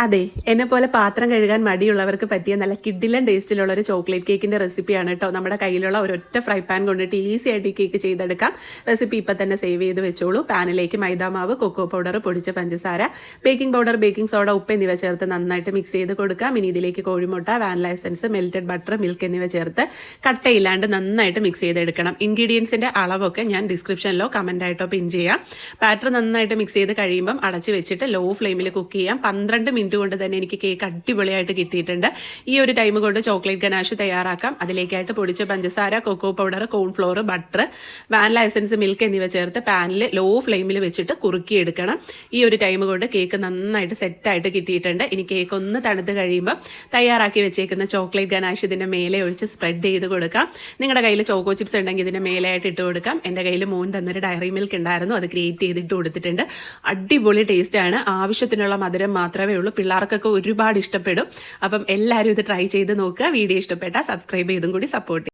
അതെ, എന്നെ പോലെ പാത്രം കഴുകാൻ മടിയുള്ളവർക്ക് പറ്റിയ നല്ല കിഡിലൻ ടേസ്റ്റിലുള്ള ഒരു ചോക്ലേറ്റ് കേക്കിന്റെ റെസിപ്പിയാണ് കേട്ടോ. നമ്മുടെ കയ്യിലുള്ള ഒരൊറ്റ ഫ്രൈ പാൻ കൊണ്ടിട്ട് ഈസി ആയിട്ട് ഈ കേക്ക് ചെയ്തെടുക്കാം. റെസിപ്പി ഇപ്പം തന്നെ സേവ് ചെയ്ത് വെച്ചോളൂ. പാനിലേക്ക് മൈദാമാവ്, കൊക്കോ പൗഡർ, പൊടിച്ച പഞ്ചസാര, ബേക്കിംഗ് പൗഡർ, ബേക്കിംഗ് സോഡ, ഉപ്പ് എന്നിവ ചേർത്ത് നന്നായിട്ട് മിക്സ് ചെയ്ത് കൊടുക്കാം. ഇനി ഇതിലേക്ക് കോഴിമുട്ട, vanilla essence, melted butter, milk എന്നിവ ചേർത്ത് കട്ടയില്ലാണ്ട് നന്നായിട്ട് മിക്സ് ചെയ്തെടുക്കണം. ഇൻഗ്രീഡിയൻസിന്റെ അളവൊക്കെ ഞാൻ ഡിസ്ക്രിപ്ഷനിലോ കമന്റ് ആയിട്ടോ പിൻ ചെയ്യാം. ബാറ്റർ നന്നായിട്ട് മിക്സ് ചെയ്ത് കഴിയുമ്പം അടച്ച് വെച്ചിട്ട് ലോ ഫ്ലെയിമിൽ കുക്ക് ചെയ്യാം. 12 മിനിറ്റ് കൊണ്ട് തന്നെ എനിക്ക് കേക്ക് അടിപൊളിയായിട്ട് കിട്ടിയിട്ടുണ്ട്. ഈ ഒരു ടൈം കൊണ്ട് ചോക്ലേറ്റ് ഗനാഷ് തയ്യാറാക്കാം. അതിലേക്കായിട്ട് പൊടിച്ച പഞ്ചസാര, cocoa powder, cornflour, butter, vanilla essence, milk എന്നിവ ചേർത്ത് പാനിൽ ലോ ഫ്ലെയിമിൽ വെച്ചിട്ട് കുറുക്കിയെടുക്കണം. ഈ ഒരു ടൈം കൊണ്ട് കേക്ക് നന്നായിട്ട് സെറ്റായിട്ട് കിട്ടിയിട്ടുണ്ട്. ഇനി കേക്ക് ഒന്ന് തണുത്ത് കഴിയുമ്പോൾ തയ്യാറാക്കി വെച്ചേക്കുന്ന ചോക്ലേറ്റ് ഗനാഷ് ഇതിൻ്റെ മേലെ ഒഴിച്ച് സ്പ്രെഡ് ചെയ്ത് കൊടുക്കാം. നിങ്ങളുടെ കയ്യിൽ ചോക്കോ ചിപ്സ് ഉണ്ടെങ്കിൽ ഇതിൻ്റെ മേലെയായിട്ട് ഇട്ട് കൊടുക്കാം. എൻ്റെ കയ്യിൽ മോൻ തന്നൊരു ഡയറി മിൽക്ക് ഉണ്ടായിരുന്നു, അത് ക്രിയേറ്റ് ചെയ്തിട്ട് കൊടുത്തിട്ടുണ്ട്. അടിപൊളി ടേസ്റ്റാണ്. ആവശ്യത്തിനുള്ള മധുരം മാത്രമേ ഉള്ളൂ. പിള്ളേർക്കൊക്കെ ഒരുപാട് ഇഷ്ടപ്പെടും. അപ്പം എല്ലാവരും ഇത് ട്രൈ ചെയ്ത് നോക്കുക. വീഡിയോ ഇഷ്ടപ്പെട്ടാൽ സബ്സ്ക്രൈബ് ചെയ്തും കൂടി സപ്പോർട്ട്